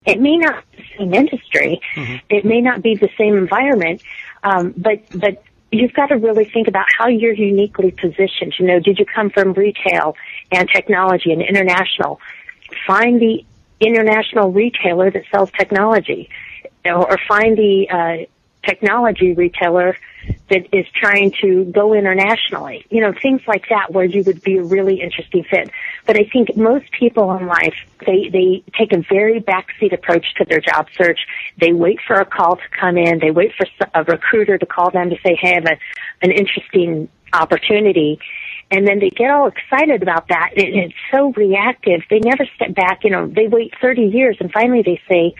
It may not be the same industry. It may not be the same environment, but you've got to really think about how you're uniquely positioned. You know, did you come from retail and technology and international? Find the international retailer that sells technology, or find the technology retailer that is trying to go internationally. You know, things like that where you would be a really interesting fit. But I think most people in life, they take a very backseat approach to their job search. They wait for a call to come in. They wait for a recruiter to call them to say, hey, I have an interesting opportunity. And then they get all excited about that. And it's so reactive. They never step back. You know, they wait 30 years and finally they say,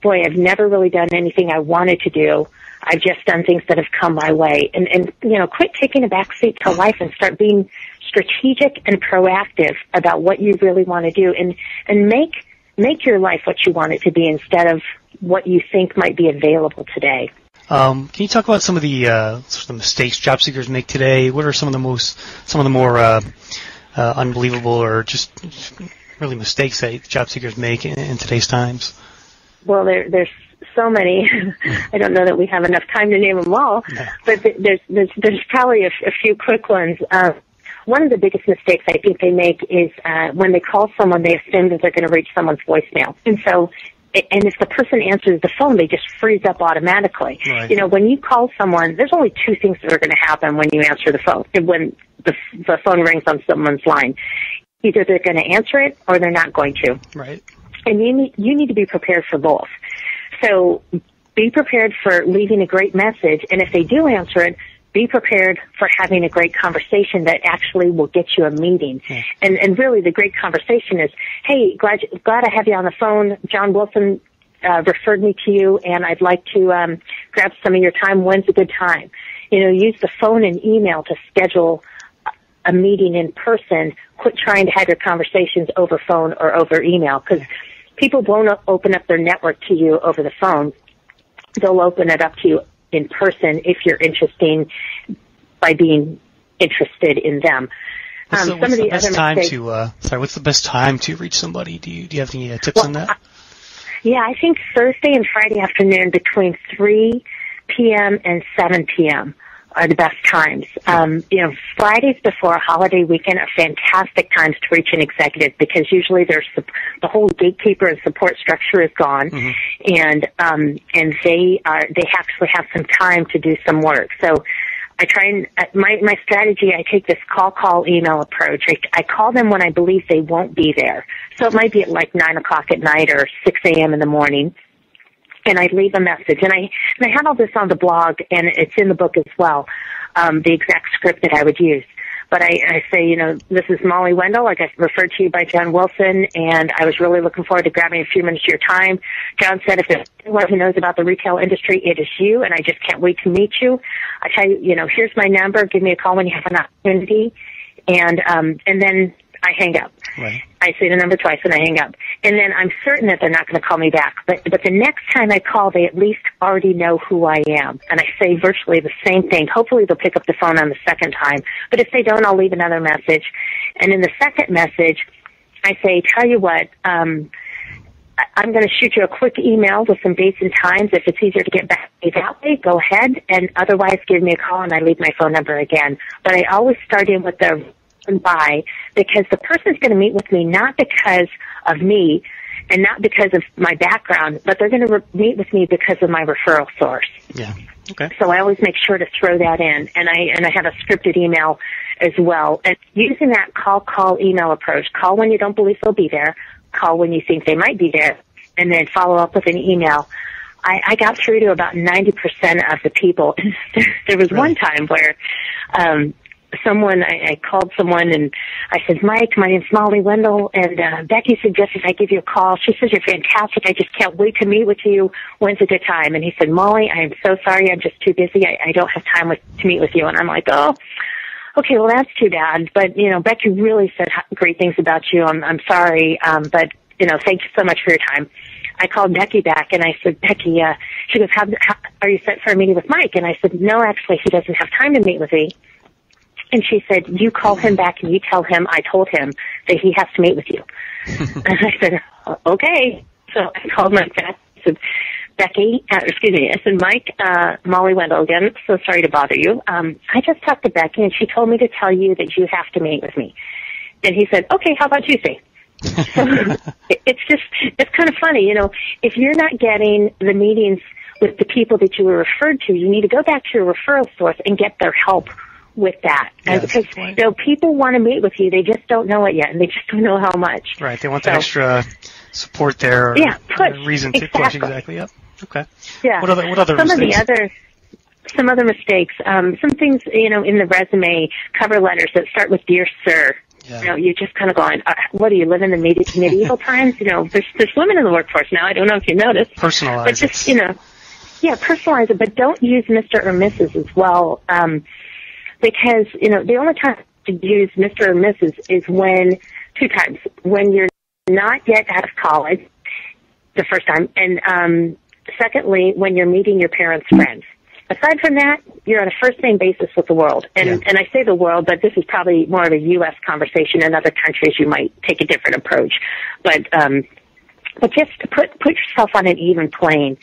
boy, I've never really done anything I wanted to do. I've just done things that have come my way. And you know, quit taking a back seat to life and start being strategic and proactive about what you really want to do, and make your life what you want it to be instead of what you think might be available today. Can you talk about some of the mistakes job seekers make today? What are some of the more unbelievable or just really mistakes that job seekers make in today's times? Well, there's so many. I don't know that we have enough time to name them all, but there's probably a few quick ones. One of the biggest mistakes I think they make is when they call someone, they assume that they're going to reach someone's voicemail. And if the person answers the phone, they just freeze up automatically. Right. You know, when you call someone, there's only two things that are going to happen when you answer the phone, when the phone rings on someone's line. Either they're going to answer it or they're not going to. Right. And you need to be prepared for both. So be prepared for leaving a great message, and if they do answer it, be prepared for having a great conversation that actually will get you a meeting. Yeah. And really the great conversation is, hey, glad I have you on the phone. John Wilson referred me to you, and I'd like to grab some of your time. When's a good time? You know, use the phone and email to schedule a meeting in person. Quit trying to have your conversations over phone or over email, because people won't open up their network to you over the phone. They'll open it up to you in person if you're interesting by being interested in them. What's the best time to reach somebody? Do you have any tips on that? Yeah, I think Thursday and Friday afternoon between 3 p.m. and 7 p.m. are the best times. You know, Fridays before a holiday weekend are fantastic times to reach an executive, because usually the whole gatekeeper and support structure is gone, and they actually have some time to do some work. So I try and my strategy. I take this call email approach. I call them when I believe they won't be there. So it might be at like 9 o'clock at night or 6 a.m. in the morning. And I leave a message, and I had all this on the blog, and it's in the book as well, the exact script that I would use. But I say, you know, this is Molly Wendell. I got referred to you by John Wilson, and I was really looking forward to grabbing a few minutes of your time. John said, if there's anyone who knows about the retail industry, it is you, and I just can't wait to meet you. I tell you, you know, here's my number. Give me a call when you have an opportunity, and then I hang up. Right. I say the number twice and I hang up. And then I'm certain that they're not going to call me back. But the next time I call, they at least already know who I am. And I say virtually the same thing. Hopefully they'll pick up the phone on the second time. But if they don't, I'll leave another message. And in the second message, I say, tell you what, I'm going to shoot you a quick email with some dates and times. If it's easier to get back to me that way, go ahead. And otherwise, give me a call, and I leave my phone number again. But I always start in with the by, because the person's going to meet with me not because of me and not because of my background, but they're going to meet with me because of my referral source. Yeah. Okay. So I always make sure to throw that in, and I have a scripted email as well. And using that call email approach, call when you don't believe they'll be there, call when you think they might be there, and then follow up with an email. I got through to about 90% of the people. There was one time where I called someone and I said, Mike, my name's Molly Wendell, and Becky suggested I give you a call. She says you're fantastic. I just can't wait to meet with you. When's a good time? And he said, Molly, I am so sorry. I'm just too busy. I don't have time to meet with you. And I'm like, oh, okay, well, that's too bad. But, you know, Becky really said great things about you. I'm sorry, but, you know, thank you so much for your time. I called Becky back, and I said, Becky, she goes, how are you set for a meeting with Mike? And I said, no, actually, he doesn't have time to meet with me. And she said, you call him back and you tell him I told him that he has to meet with you. And I said, okay. So I called my back. I said, Becky, I said, Mike, Molly Wendell again. So sorry to bother you. I just talked to Becky, and she told me to tell you that you have to meet with me. And he said, okay, how about Tuesday? So it's kind of funny, you know, if you're not getting the meetings with the people that you were referred to, you need to go back to your referral source and get their help with that. Yeah, because, you know, people want to meet with you. They just don't know it yet, and they just don't know how much. Right. They want the extra support there. Or reason to push. Exactly. Yep. Okay. Yeah. What other mistakes? Some other mistakes. Some things, you know, in the resume, cover letters that start with "Dear Sir." Yeah. You know, you're just kind of going, what do you live in the medieval times? You know, there's women in the workforce now. I don't know if you noticed. Personalize but just, you know, personalize it, but don't use Mr. or Mrs. as well, because, you know, the only time to use Mr. or Mrs. is two times, when you're not yet out of college, the first time, and secondly, when you're meeting your parents' friends. Aside from that, you're on a first-name basis with the world. And I say the world, but this is probably more of a U.S. conversation. In other countries, you might take a different approach. But just to put yourself on an even plane.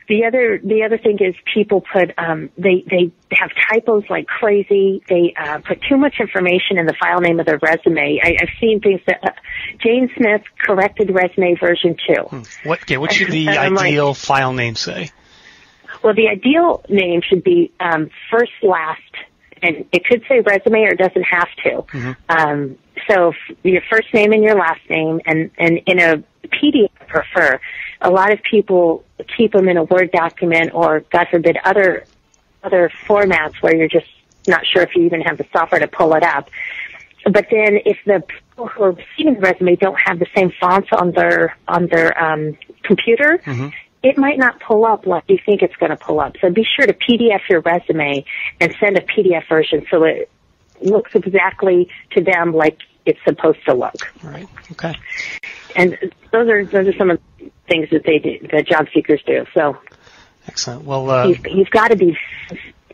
The other thing is people put they have typos like crazy. They put too much information in the file name of their resume. I've seen things that Jane Smith corrected resume version 2. What should the ideal file name say? Well, the ideal name should be first, last, and it could say resume or it doesn't have to. Mm-hmm. So your first name and your last name, and in a PDF I prefer. A lot of people keep them in a Word document or, God forbid, other formats where you're just not sure if you even have the software to pull it up. But then if the people who are receiving the resume don't have the same fonts on their computer, mm-hmm. it might not pull up like you think it's going to pull up. So be sure to PDF your resume and send a PDF version so it looks exactly to them like it's supposed to look. Right. Okay. And those are some of the things that they do, that job seekers do. So excellent. Well, you've got to be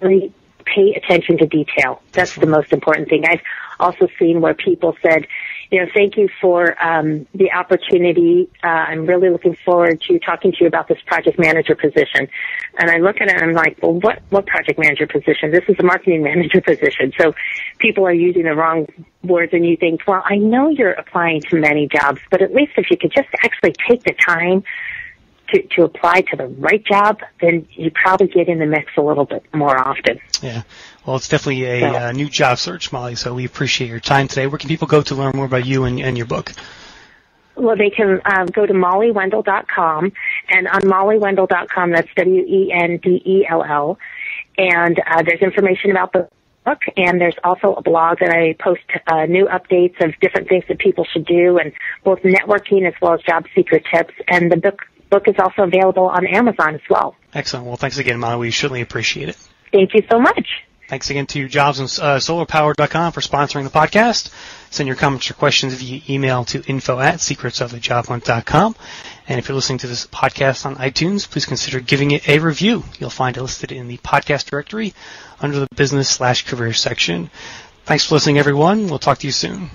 really pay attention to detail. That's the most important thing. I've also seen where people said, you know, thank you for the opportunity. I'm really looking forward to talking to you about this project manager position. And I look at it and I'm like, well, what project manager position? This is a marketing manager position. So people are using the wrong words, and you think, well, I know you're applying to many jobs, but at least if you could just actually take the time to apply to the right job, then you probably get in the mix a little bit more often. Yeah. Well, it's definitely a new job search, Molly, so we appreciate your time today. Where can people go to learn more about you and your book? Well, they can go to mollywendell.com, and on mollywendell.com, that's Wendell, and there's information about the book, and there's also a blog that I post new updates of different things that people should do, and both networking as well as job seeker tips, and the book is also available on Amazon as well. Excellent. Well, thanks again, Molly. We certainly appreciate it. Thank you so much. Thanks again to jobsandsolarpower.com for sponsoring the podcast. Send your comments or questions via email to info@secretsofthejobhunt.com. And if you're listening to this podcast on iTunes, please consider giving it a review. You'll find it listed in the podcast directory under the business/career section. Thanks for listening, everyone. We'll talk to you soon.